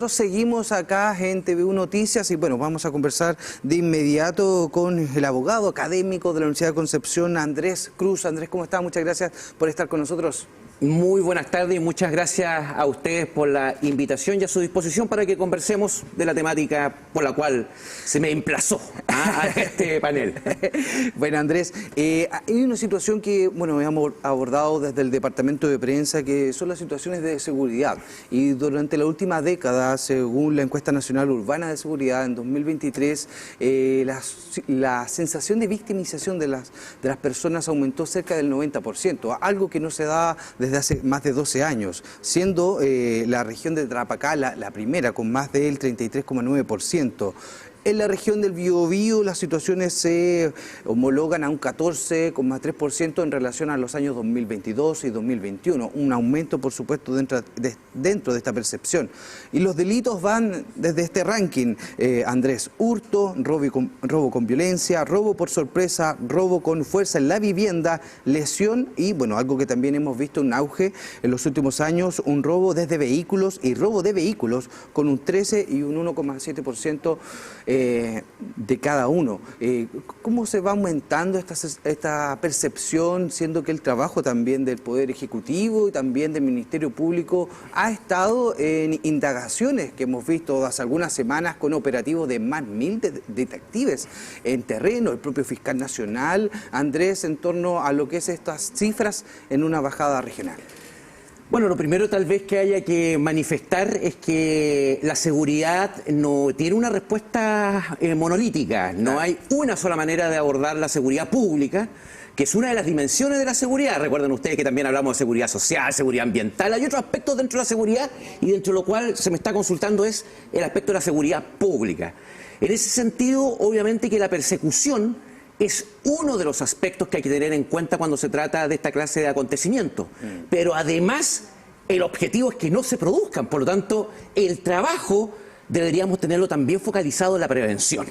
Nosotros seguimos acá en TVU Noticias y bueno, vamos a conversar de inmediato con el abogado académico de la Universidad de Concepción, Andrés Cruz. Andrés, ¿cómo está? Muchas gracias por estar con nosotros. Muy buenas tardes y muchas gracias a ustedes por la invitación y a su disposición para que conversemos de la temática por la cual se me emplazó a este panel. Bueno, Andrés, hay una situación que bueno, hemos abordado desde el Departamento de Prensa, que son las situaciones de seguridad. Y durante la última década, según la encuesta nacional urbana de seguridad, en 2023, la sensación de victimización de las personas aumentó cerca del 90%, algo que no se da desde hace más de 12 años, siendo la región de Tarapacá la primera, con más del 33,9%. En la región del Biobío las situaciones se homologan a un 14,3% en relación a los años 2022 y 2021. Un aumento, por supuesto, dentro de esta percepción. Y los delitos van desde este ranking, Andrés: hurto, robo con violencia, robo por sorpresa, robo con fuerza en la vivienda, lesión y, bueno, algo que también hemos visto un auge en los últimos años, un robo desde vehículos y robo de vehículos con un 13 y un 1,7%. De cada uno. ¿Cómo se va aumentando esta percepción, siendo que el trabajo también del Poder Ejecutivo y también del Ministerio Público ha estado en indagaciones que hemos visto hace algunas semanas con operativos de más de 1000 detectives en terreno, el propio fiscal nacional, Andrés, en torno a lo que es estas cifras en una bajada regional? Bueno, lo primero tal vez que haya que manifestar es que la seguridad no tiene una respuesta monolítica. No hay una sola manera de abordar la seguridad pública, que es una de las dimensiones de la seguridad. Recuerden ustedes que también hablamos de seguridad social, seguridad ambiental. Hay otros aspectos dentro de la seguridad y dentro de lo cual se me está consultando es el aspecto de la seguridad pública. En ese sentido, obviamente que la persecución es uno de los aspectos que hay que tener en cuenta cuando se trata de esta clase de acontecimientos. Pero además, el objetivo es que no se produzcan. Por lo tanto, el trabajo deberíamos tenerlo también focalizado en la prevención.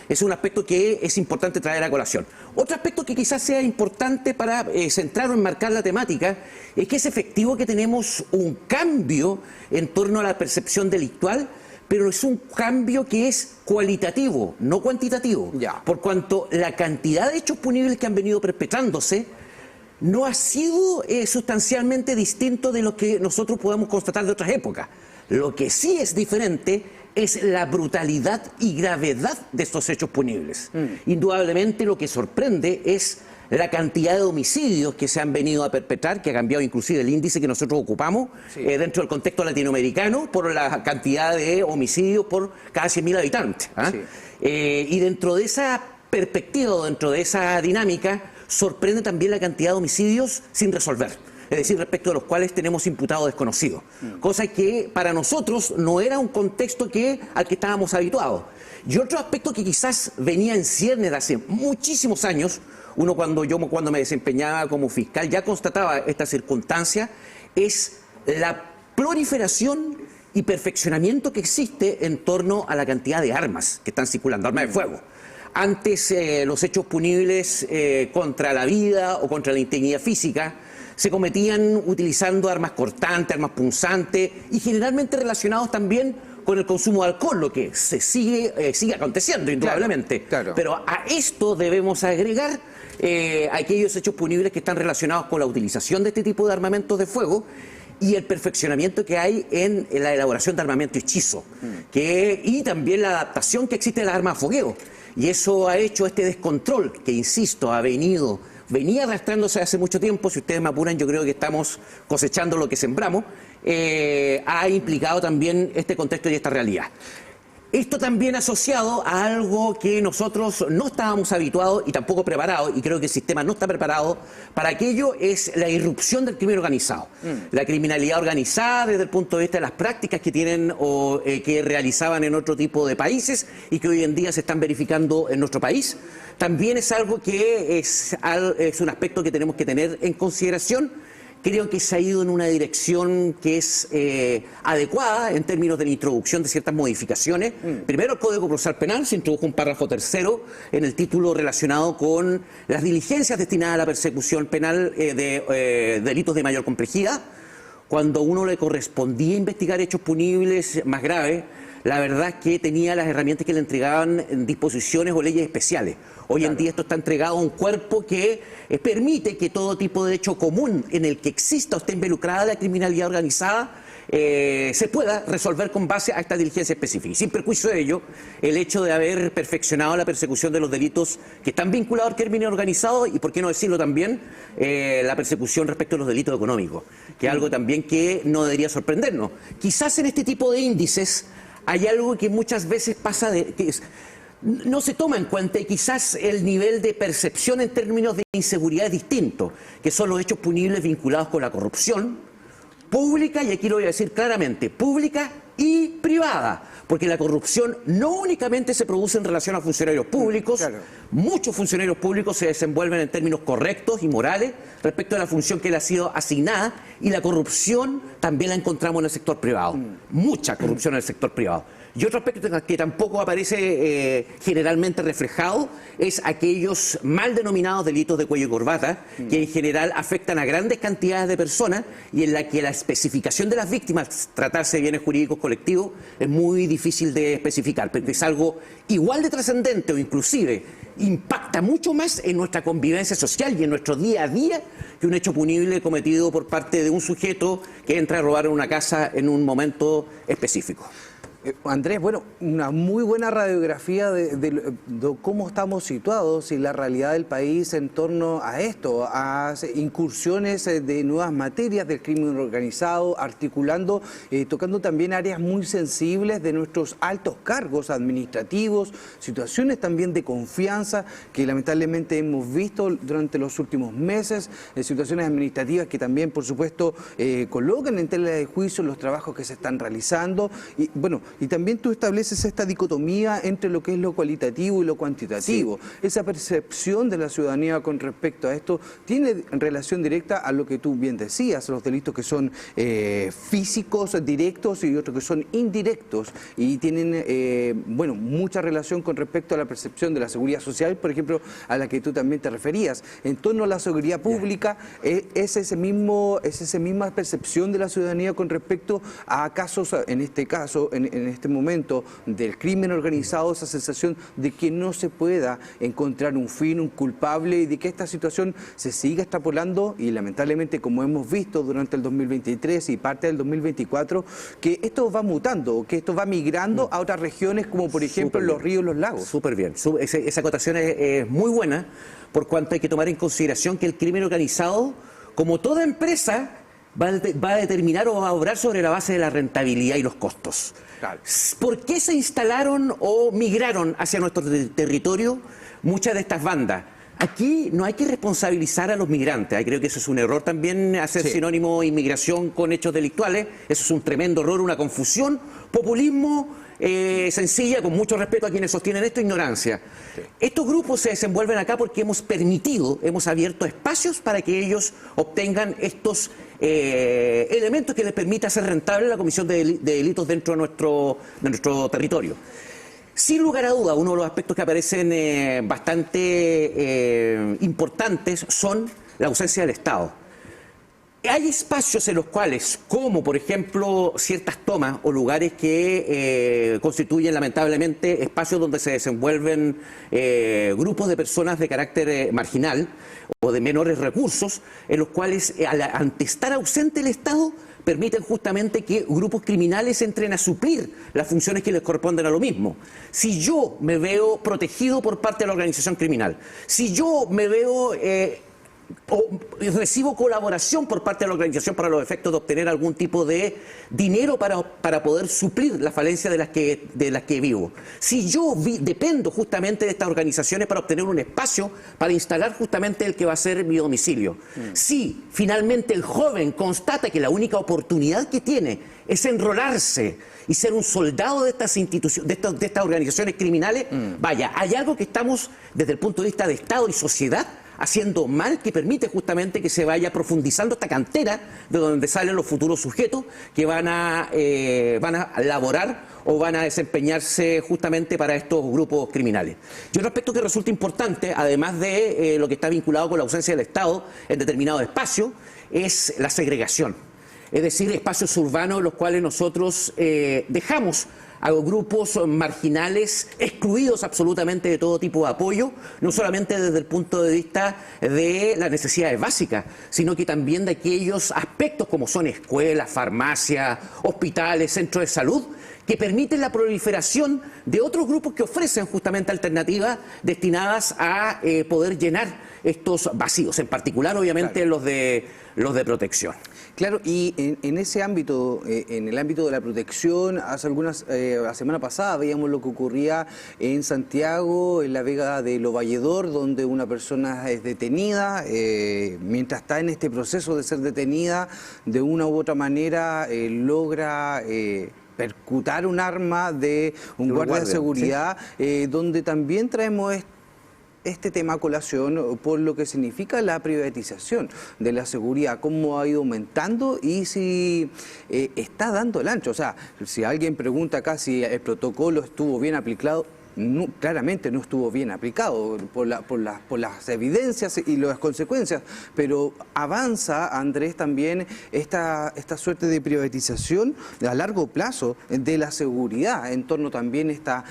Es un aspecto que es importante traer a colación. Otro aspecto que quizás sea importante para centrar o enmarcar la temática es que es efectivo que tenemos un cambio en torno a la percepción delictual, pero es un cambio que es cualitativo, no cuantitativo. Por cuanto la cantidad de hechos punibles que han venido perpetrándose no ha sido sustancialmente distinto de lo que nosotros podemos constatar de otras épocas. Lo que sí es diferente es la brutalidad y gravedad de estos hechos punibles. Indudablemente lo que sorprende es la cantidad de homicidios que se han venido a perpetrar, que ha cambiado inclusive el índice que nosotros ocupamos dentro del contexto latinoamericano por la cantidad de homicidios por cada 100.000 habitantes. Y dentro de esa perspectiva, dentro de esa dinámica, sorprende también la cantidad de homicidios sin resolver. Es decir, respecto de los cuales tenemos imputados desconocidos. Cosa que para nosotros no era un contexto al que estábamos habituados. Y otro aspecto que quizás venía en ciernes de hace muchísimos años, cuando me desempeñaba como fiscal ya constataba esta circunstancia, es la proliferación y perfeccionamiento que existe en torno a la cantidad de armas que están circulando, armas de fuego. Antes los hechos punibles contra la vida o contra la integridad física se cometían utilizando armas cortantes, armas punzantes y generalmente relacionados también con el consumo de alcohol, lo que se sigue aconteciendo indudablemente. Pero a esto debemos agregar aquellos hechos punibles que están relacionados con la utilización de este tipo de armamentos de fuego y el perfeccionamiento que hay en la elaboración de armamento hechizo, y también la adaptación que existe de las armas de fogueo. Y eso ha hecho este descontrol que, insisto, venía arrastrándose hace mucho tiempo. Si ustedes me apuran, yo creo que estamos cosechando lo que sembramos. Ha implicado también este contexto y esta realidad. Esto también asociado a algo que nosotros no estábamos habituados y tampoco preparados, y creo que el sistema no está preparado para aquello, es la irrupción del crimen organizado. La criminalidad organizada desde el punto de vista de las prácticas que tienen o que realizaban en otro tipo de países y que hoy en día se están verificando en nuestro país, también es algo que es un aspecto que tenemos que tener en consideración. Creo que se ha ido en una dirección que es adecuada en términos de la introducción de ciertas modificaciones. Primero, el Código Procesal Penal, se introdujo un párrafo tercero en el título relacionado con las diligencias destinadas a la persecución penal de delitos de mayor complejidad. cuando a uno le correspondía investigar hechos punibles más graves, la verdad es que tenía las herramientas que le entregaban en disposiciones o leyes especiales. Hoy en día esto está entregado a un cuerpo que permite que todo tipo de hecho común en el que exista o esté involucrada la criminalidad organizada se pueda resolver con base a esta diligencia específica. Y sin perjuicio de ello, el hecho de haber perfeccionado la persecución de los delitos que están vinculados al crimen organizado y, por qué no decirlo también, la persecución respecto a los delitos económicos, que es algo también que no debería sorprendernos. Quizás en este tipo de índices hay algo que muchas veces pasa no se toma en cuenta, y quizás el nivel de percepción en términos de inseguridad es distinto, que son los hechos punibles vinculados con la corrupción pública, y aquí lo voy a decir claramente, pública y privada, porque la corrupción no únicamente se produce en relación a funcionarios públicos, claro. Muchos funcionarios públicos se desenvuelven en términos correctos y morales respecto a la función que le ha sido asignada, y la corrupción también la encontramos en el sector privado, mucha corrupción en el sector privado. Y otro aspecto que tampoco aparece generalmente reflejado es aquellos mal denominados delitos de cuello y corbata, que en general afectan a grandes cantidades de personas y en la que la especificación de las víctimas, tratarse de bienes jurídicos colectivos, es muy difícil de especificar, porque es algo igual de trascendente o inclusive impacta mucho más en nuestra convivencia social y en nuestro día a día que un hecho punible cometido por parte de un sujeto que entra a robar en una casa en un momento específico. Andrés, bueno, una muy buena radiografía de cómo estamos situados y la realidad del país en torno a esto, a incursiones de nuevas materias del crimen organizado, articulando, tocando también áreas muy sensibles de nuestros altos cargos administrativos, situaciones también de confianza que lamentablemente hemos visto durante los últimos meses, situaciones administrativas que también, por supuesto, colocan en tela de juicio los trabajos que se están realizando. Y bueno, y también tú estableces esta dicotomía entre lo que es lo cualitativo y lo cuantitativo. Sí. Esa percepción de la ciudadanía con respecto a esto tiene relación directa a lo que tú bien decías, los delitos que son físicos, directos, y otros que son indirectos, y tienen, bueno, mucha relación con respecto a la percepción de la seguridad social, por ejemplo, a la que tú también te referías. En torno a la seguridad pública, es esa misma percepción de la ciudadanía con respecto a casos, en este caso, en este momento, del crimen organizado, esa sensación de que no se pueda encontrar un fin, un culpable, y de que esta situación se siga extrapolando, y lamentablemente, como hemos visto durante el 2023 y parte del 2024, que esto va mutando, que esto va migrando a otras regiones, como por ejemplo los ríos, los lagos. Súper bien. Esa acotación es muy buena, por cuanto hay que tomar en consideración que el crimen organizado, como toda empresa, va a determinar o va a obrar sobre la base de la rentabilidad y los costos. Claro. ¿Por qué se instalaron o migraron hacia nuestro territorio muchas de estas bandas? Aquí no hay que responsabilizar a los migrantes. Creo que eso es un error también, hacer sinónimo inmigración con hechos delictuales. Eso es un tremendo error, una confusión, populismo sencilla, con mucho respeto a quienes sostienen esto, ignorancia. Sí. Estos grupos se desenvuelven acá porque hemos abierto espacios para que ellos obtengan estos elementos que les permita hacer rentable la comisión de delitos dentro de nuestro territorio. Sin lugar a duda, uno de los aspectos que aparecen bastante importantes son la ausencia del Estado. Hay espacios en los cuales, como por ejemplo ciertas tomas o lugares que constituyen lamentablemente espacios donde se desenvuelven grupos de personas de carácter marginal o de menores recursos, en los cuales ante estar ausente el Estado, permiten justamente que grupos criminales entren a suplir las funciones que les corresponden a lo mismo. Si yo me veo protegido por parte de la organización criminal, si yo me veo o recibo colaboración por parte de la organización para los efectos de obtener algún tipo de dinero para poder suplir la falencia de las que vivo. Si yo dependo justamente de estas organizaciones para obtener un espacio para instalar justamente el que va a ser mi domicilio. Si finalmente el joven constata que la única oportunidad que tiene es enrolarse y ser un soldado de estas instituciones, de estas organizaciones criminales, vaya, hay algo que estamos desde el punto de vista de Estado y sociedad haciendo mal, que permite justamente que se vaya profundizando esta cantera de donde salen los futuros sujetos que van a laborar o van a desempeñarse justamente para estos grupos criminales. Y otro aspecto que resulta importante, además de lo que está vinculado con la ausencia del Estado en determinados espacios, es la segregación. es decir, espacios urbanos en los cuales nosotros dejamos a grupos marginales excluidos absolutamente de todo tipo de apoyo, no solamente desde el punto de vista de las necesidades básicas, sino que también de aquellos aspectos como son escuelas, farmacias, hospitales, centros de salud, que permiten la proliferación de otros grupos que ofrecen justamente alternativas destinadas a poder llenar estos vacíos, en particular obviamente los de protección. Claro, y en ese ámbito, en el ámbito de la protección, la semana pasada veíamos lo que ocurría en Santiago, en la Vega de Lovalledor, donde una persona es detenida, mientras está en este proceso de ser detenida, de una u otra manera logra percutar un arma de un guardia de seguridad, ¿sí? Donde también traemos este tema a colación por lo que significa la privatización de la seguridad, cómo ha ido aumentando y si está dando el ancho. O sea, si alguien pregunta acá si el protocolo estuvo bien aplicado, no, claramente no estuvo bien aplicado por las evidencias y las consecuencias, pero avanza, Andrés, también esta suerte de privatización a largo plazo de la seguridad, en torno también a esta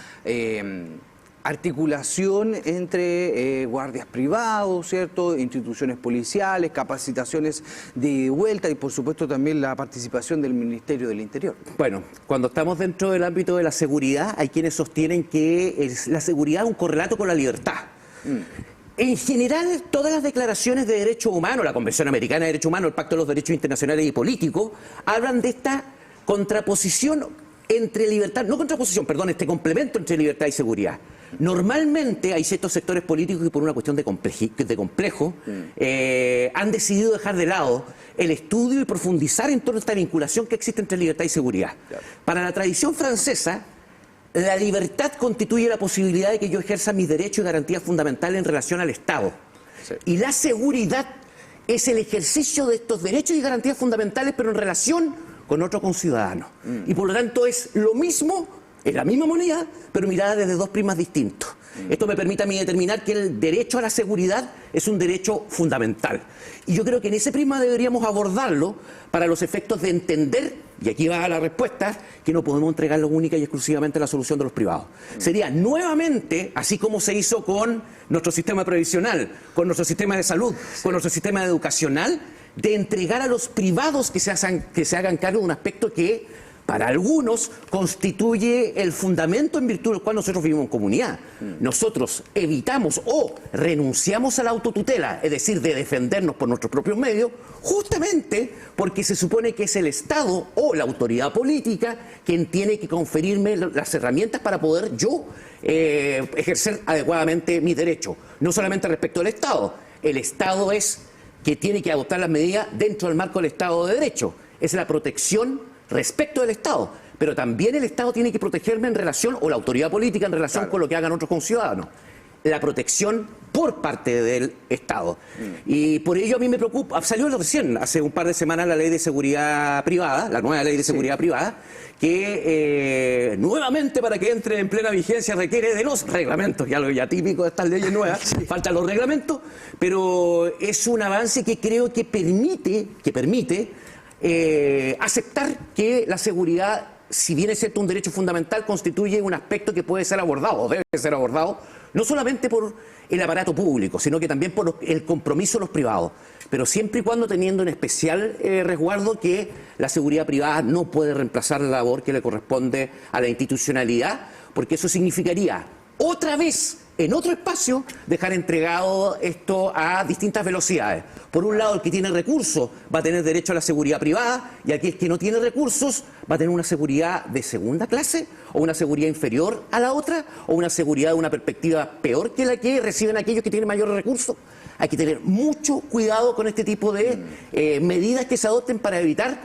articulación entre guardias privados, ¿cierto?, instituciones policiales, capacitaciones de vuelta y por supuesto también la participación del Ministerio del Interior. Bueno, cuando estamos dentro del ámbito de la seguridad, hay quienes sostienen que la seguridad es un correlato con la libertad. En general, todas las declaraciones de derechos humanos, la Convención Americana de Derechos Humanos, el Pacto de los Derechos Internacionales y Políticos, hablan de esta contraposición entre libertad, no contraposición, perdón, este complemento entre libertad y seguridad. Normalmente hay ciertos sectores políticos que por una cuestión de complejo han decidido dejar de lado el estudio y profundizar en torno a esta vinculación que existe entre libertad y seguridad. Claro. Para la tradición francesa, la libertad constituye la posibilidad de que yo ejerza mis derechos y garantías fundamentales en relación al Estado. Sí. Y la seguridad es el ejercicio de estos derechos y garantías fundamentales, pero en relación con otro conciudadano. Y por lo tanto es lo mismo, es la misma moneda, pero mirada desde dos prismas distintos. Esto me permite a mí determinar que el derecho a la seguridad es un derecho fundamental. Y yo creo que en ese prisma deberíamos abordarlo para los efectos de entender, y aquí va la respuesta, que no podemos entregarlo única y exclusivamente a la solución de los privados. Sería nuevamente, así como se hizo con nuestro sistema previsional, con nuestro sistema de salud, con nuestro sistema educacional, de entregar a los privados que se hagan cargo de un aspecto que para algunos constituye el fundamento en virtud del cual nosotros vivimos en comunidad. Nosotros evitamos o renunciamos a la autotutela, es decir, de defendernos por nuestros propios medios, justamente porque se supone que es el Estado o la autoridad política quien tiene que conferirme las herramientas para poder yo ejercer adecuadamente mis derechos. No solamente respecto al Estado. El Estado es que tiene que adoptar las medidas dentro del marco del Estado de Derecho. Es la protección respecto del Estado, pero también el Estado tiene que protegerme en relación, o la autoridad política en relación con lo que hagan otros conciudadanos. La protección por parte del Estado. Y por ello a mí me preocupa, salió recién, hace un par de semanas, la ley de seguridad privada, la nueva ley de seguridad privada, que nuevamente para que entre en plena vigencia requiere de los reglamentos, ya típico de estas leyes nuevas, faltan los reglamentos, pero es un avance que creo que permite aceptar que la seguridad, si bien es cierto un derecho fundamental, constituye un aspecto que puede ser abordado, o debe ser abordado, no solamente por el aparato público, sino que también por el compromiso de los privados, pero siempre y cuando teniendo en especial resguardo que la seguridad privada no puede reemplazar la labor que le corresponde a la institucionalidad, porque eso significaría otra vez en otro espacio dejar entregado esto a distintas velocidades. Por un lado, el que tiene recursos va a tener derecho a la seguridad privada, y aquel que no tiene recursos va a tener una seguridad de segunda clase, o una seguridad inferior a la otra, o una seguridad de una perspectiva peor que la que reciben aquellos que tienen mayores recursos. Hay que tener mucho cuidado con este tipo de medidas que se adopten para evitar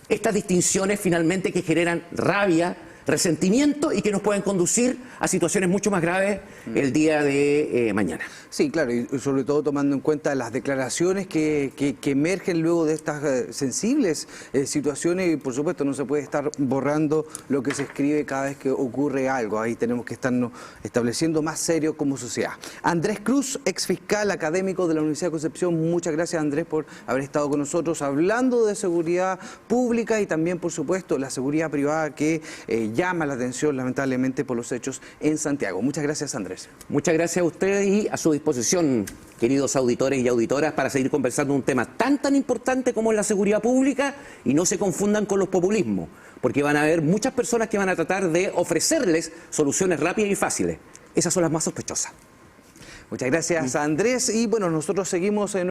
estas distinciones finalmente que generan rabia, resentimiento y que nos pueden conducir a situaciones mucho más graves el día de mañana. Sí, claro, y sobre todo tomando en cuenta las declaraciones que emergen luego de estas sensibles situaciones, y por supuesto no se puede estar borrando lo que se escribe cada vez que ocurre algo. Ahí tenemos que estarnos estableciendo más serio como sociedad. Andrés Cruz, ex fiscal académico de la Universidad de Concepción, muchas gracias, Andrés, por haber estado con nosotros hablando de seguridad pública y también, por supuesto, la seguridad privada que llama la atención lamentablemente por los hechos en Santiago. Muchas gracias, Andrés. Muchas gracias a ustedes y a su disposición, queridos auditores y auditoras, para seguir conversando un tema tan importante como es la seguridad pública, y no se confundan con los populismos, porque van a haber muchas personas que van a tratar de ofrecerles soluciones rápidas y fáciles. Esas son las más sospechosas. Muchas gracias, Andrés, y bueno, nosotros seguimos en